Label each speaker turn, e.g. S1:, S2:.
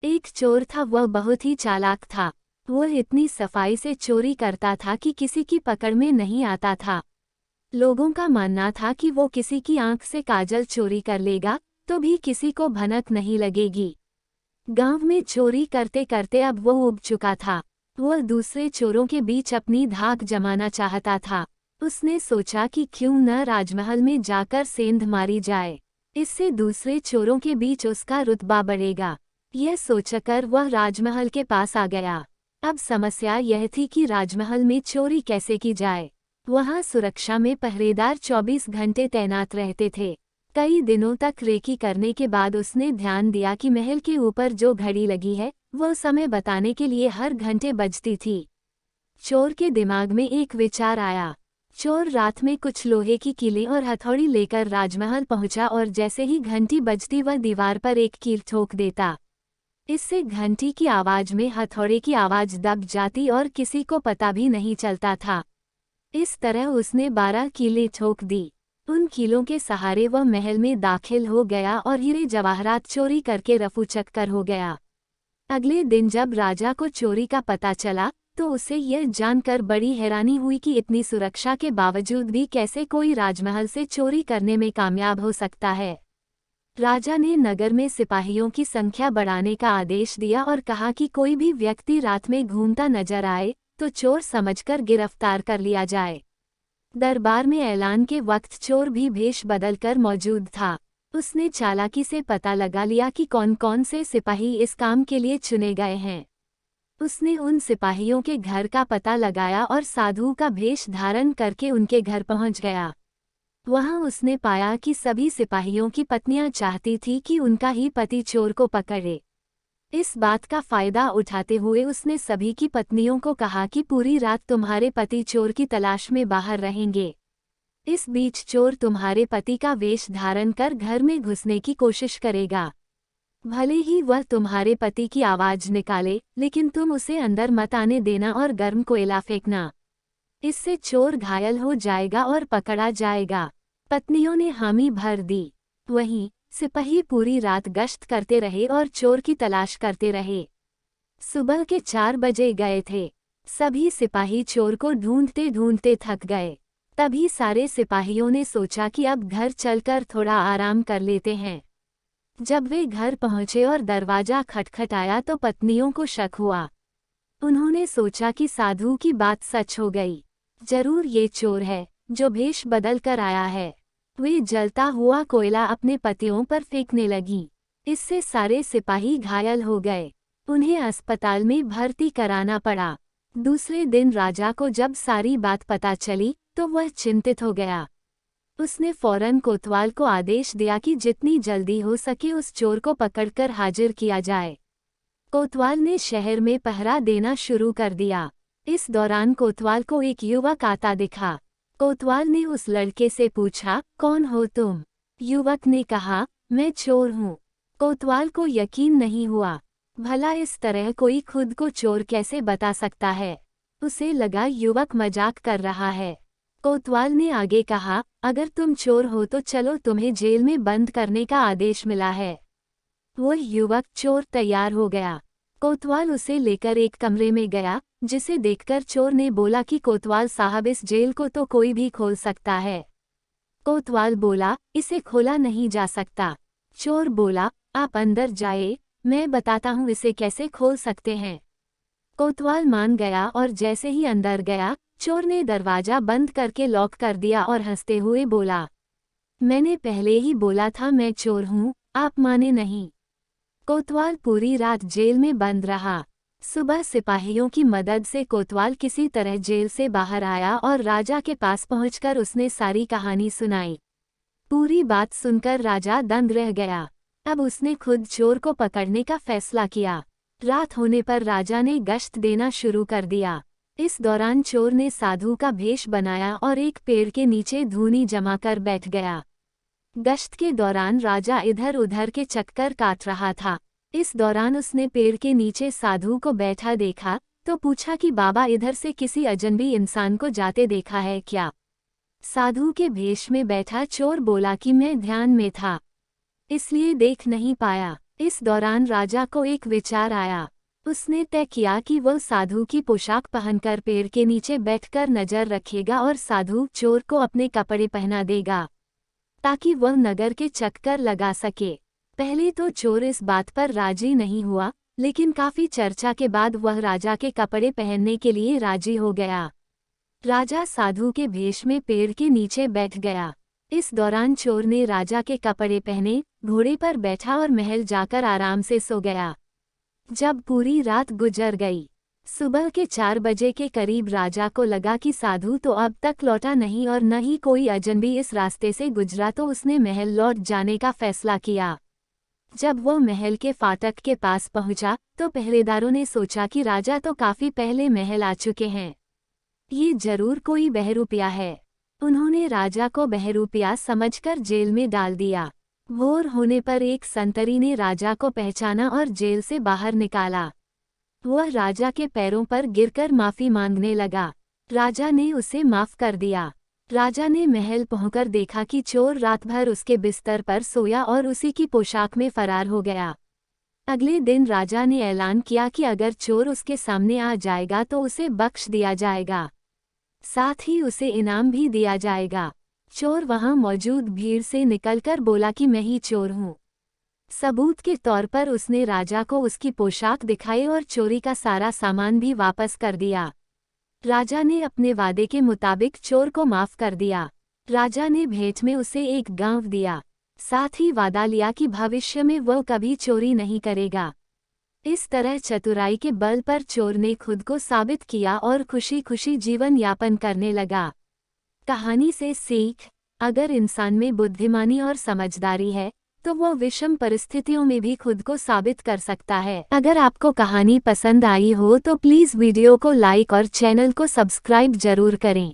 S1: एक चोर था, वह बहुत ही चालाक था। वह इतनी सफाई से चोरी करता था कि किसी की पकड़ में नहीं आता था। लोगों का मानना था कि वो किसी की आंख से काजल चोरी कर लेगा तो भी किसी को भनक नहीं लगेगी। गांव में चोरी करते करते अब वो उब चुका था। वह दूसरे चोरों के बीच अपनी धाक जमाना चाहता था। उसने सोचा कि क्यों न राजमहल में जाकर सेंध मारी जाए, इससे दूसरे चोरों के बीच उसका रुतबा बढ़ेगा। यह सोचकर वह राजमहल के पास आ गया। अब समस्या यह थी कि राजमहल में चोरी कैसे की जाए। वहां सुरक्षा में पहरेदार 24 घंटे तैनात रहते थे। कई दिनों तक रेकी करने के बाद उसने ध्यान दिया कि महल के ऊपर जो घड़ी लगी है वो समय बताने के लिए हर घंटे बजती थी। चोर के दिमाग में एक विचार आया। चोर रात में कुछ लोहे की कीलें और हथौड़ी लेकर राजमहल पहुंचा और जैसे ही घंटी बजती वह दीवार पर एक कील ठोक देता। इससे घंटी की आवाज में हथौड़े की आवाज दब जाती और किसी को पता भी नहीं चलता था। इस तरह उसने 12 कीलें ठोक दी। उन कीलों के सहारे वह महल में दाखिल हो गया और हीरे जवाहरात चोरी करके रफूचक्कर हो गया। अगले दिन जब राजा को चोरी का पता चला तो उसे यह जानकर बड़ी हैरानी हुई कि इतनी सुरक्षा के बावजूद भी कैसे कोई राजमहल से चोरी करने में कामयाब हो सकता है। राजा ने नगर में सिपाहियों की संख्या बढ़ाने का आदेश दिया और कहा कि कोई भी व्यक्ति रात में घूमता नजर आए तो चोर समझकर गिरफ्तार कर लिया जाए। दरबार में ऐलान के वक्त चोर भी भेष बदलकर मौजूद था। उसने चालाकी से पता लगा लिया कि कौन कौन से सिपाही इस काम के लिए चुने गए हैं। उसने उन सिपाहियों के घर का पता लगाया और साधु का भेष धारण करके उनके घर पहुंच गया। वहां उसने पाया कि सभी सिपाहियों की पत्नियां चाहती थी कि उनका ही पति चोर को पकड़े। इस बात का फायदा उठाते हुए उसने सभी की पत्नियों को कहा कि पूरी रात तुम्हारे पति चोर की तलाश में बाहर रहेंगे। इस बीच चोर तुम्हारे पति का वेश धारण कर घर में घुसने की कोशिश करेगा। भले ही वह तुम्हारे पति की आवाज निकाले, लेकिन तुम उसे अंदर मत आने देना और गर्म कोयला फेंकना। इससे चोर घायल हो जाएगा और पकड़ा जाएगा। पत्नियों ने हामी भर दी। वहीं सिपाही पूरी रात गश्त करते रहे और चोर की तलाश करते रहे। सुबह के 4 बजे गए थे। सभी सिपाही चोर को ढूंढते ढूंढते थक गए। तभी सारे सिपाहियों ने सोचा कि अब घर चलकर थोड़ा आराम कर लेते हैं। जब वे घर पहुंचे और दरवाजा खटखटाया तो पत्नियों को शक हुआ। उन्होंने सोचा कि साधु की बात सच हो गई। जरूर ये चोर है जो भेष बदल कर आया है। वे जलता हुआ कोयला अपने पतियों पर फेंकने लगी। इससे सारे सिपाही घायल हो गए। उन्हें अस्पताल में भर्ती कराना पड़ा। दूसरे दिन राजा को जब सारी बात पता चली तो वह चिंतित हो गया। उसने फौरन कोतवाल को आदेश दिया कि जितनी जल्दी हो सके उस चोर को पकड़कर हाजिर किया जाए। कोतवाल ने शहर में पहरा देना शुरू कर दिया। इस दौरान कोतवाल को एक युवक आता दिखा। कोतवाल ने उस लड़के से पूछा, कौन हो तुम? युवक ने कहा, मैं चोर हूँ। कोतवाल को यकीन नहीं हुआ। भला इस तरह कोई खुद को चोर कैसे बता सकता है? उसे लगा युवक मजाक कर रहा है। कोतवाल ने आगे कहा, अगर तुम चोर हो तो चलो, तुम्हें जेल में बंद करने का आदेश मिला है। वह युवक चोर तैयार हो गया। कोतवाल उसे लेकर एक कमरे में गया, जिसे देखकर चोर ने बोला कि कोतवाल साहब, इस जेल को तो कोई भी खोल सकता है। कोतवाल बोला, इसे खोला नहीं जा सकता। चोर बोला, आप अंदर जाए, मैं बताता हूँ इसे कैसे खोल सकते हैं। कोतवाल मान गया और जैसे ही अंदर गया, चोर ने दरवाजा बंद करके लॉक कर दिया और हंसते हुए बोला, मैंने पहले ही बोला था मैं चोर हूँ, आप माने नहीं। कोतवाल पूरी रात जेल में बंद रहा। सुबह सिपाहियों की मदद से कोतवाल किसी तरह जेल से बाहर आया और राजा के पास पहुंचकर उसने सारी कहानी सुनाई। पूरी बात सुनकर राजा दंग रह गया। अब उसने खुद चोर को पकड़ने का फैसला किया। रात होने पर राजा ने गश्त देना शुरू कर दिया। इस दौरान चोर ने साधु का भेष बनाया और एक पेड़ के नीचे धूनी जमा कर बैठ गया। गश्त के दौरान राजा इधर उधर के चक्कर काट रहा था। इस दौरान उसने पेड़ के नीचे साधु को बैठा देखा तो पूछा कि बाबा, इधर से किसी अजनबी इंसान को जाते देखा है क्या? साधु के भेष में बैठा चोर बोला कि मैं ध्यान में था, इसलिए देख नहीं पाया। इस दौरान राजा को एक विचार आया। उसने तय किया कि वह साधु की पोशाक पहनकर पेड़ के नीचे बैठकर नजर रखेगा और साधु चोर को अपने कपड़े पहना देगा ताकि वह नगर के चक्कर लगा सके। पहले तो चोर इस बात पर राजी नहीं हुआ, लेकिन काफी चर्चा के बाद वह राजा के कपड़े पहनने के लिए राजी हो गया। राजा साधु के भेष में पेड़ के नीचे बैठ गया। इस दौरान चोर ने राजा के कपड़े पहने, घोड़े पर बैठा और महल जाकर आराम से सो गया। जब पूरी रात गुजर गई, सुबह के 4 बजे के करीब राजा को लगा कि साधु तो अब तक लौटा नहीं और न ही कोई अजनबी इस रास्ते से गुजरा, तो उसने महल लौट जाने का फैसला किया। जब वो महल के फाटक के पास पहुंचा तो पहरेदारों ने सोचा कि राजा तो काफी पहले महल आ चुके हैं, ये जरूर कोई बहरूपिया है। उन्होंने राजा को बहरूपिया समझकर जेल में डाल दिया। भोर होने पर एक संतरी ने राजा को पहचाना और जेल से बाहर निकाला। वह राजा के पैरों पर गिरकर माफी मांगने लगा। राजा ने उसे माफ कर दिया। राजा ने महल पहुंचकर देखा कि चोर रात भर उसके बिस्तर पर सोया और उसी की पोशाक में फरार हो गया। अगले दिन राजा ने ऐलान किया कि अगर चोर उसके सामने आ जाएगा तो उसे बख्श दिया जाएगा, साथ ही उसे इनाम भी दिया जाएगा। चोर वहां मौजूद भीड़ से निकलकर बोला कि मैं ही चोर हूं। सबूत के तौर पर उसने राजा को उसकी पोशाक दिखाई और चोरी का सारा सामान भी वापस कर दिया। राजा ने अपने वादे के मुताबिक चोर को माफ कर दिया। राजा ने भेंट में उसे एक गांव दिया, साथ ही वादा लिया कि भविष्य में वह कभी चोरी नहीं करेगा। इस तरह चतुराई के बल पर चोर ने खुद को साबित किया और खुशी खुशी जीवन यापन करने लगा। कहानी से सीख: अगर इंसान में बुद्धिमानी और समझदारी है तो वो विषम परिस्थितियों में भी खुद को साबित कर सकता है। अगर आपको कहानी पसंद आई हो तो प्लीज़ वीडियो को लाइक और चैनल को सब्सक्राइब जरूर करें।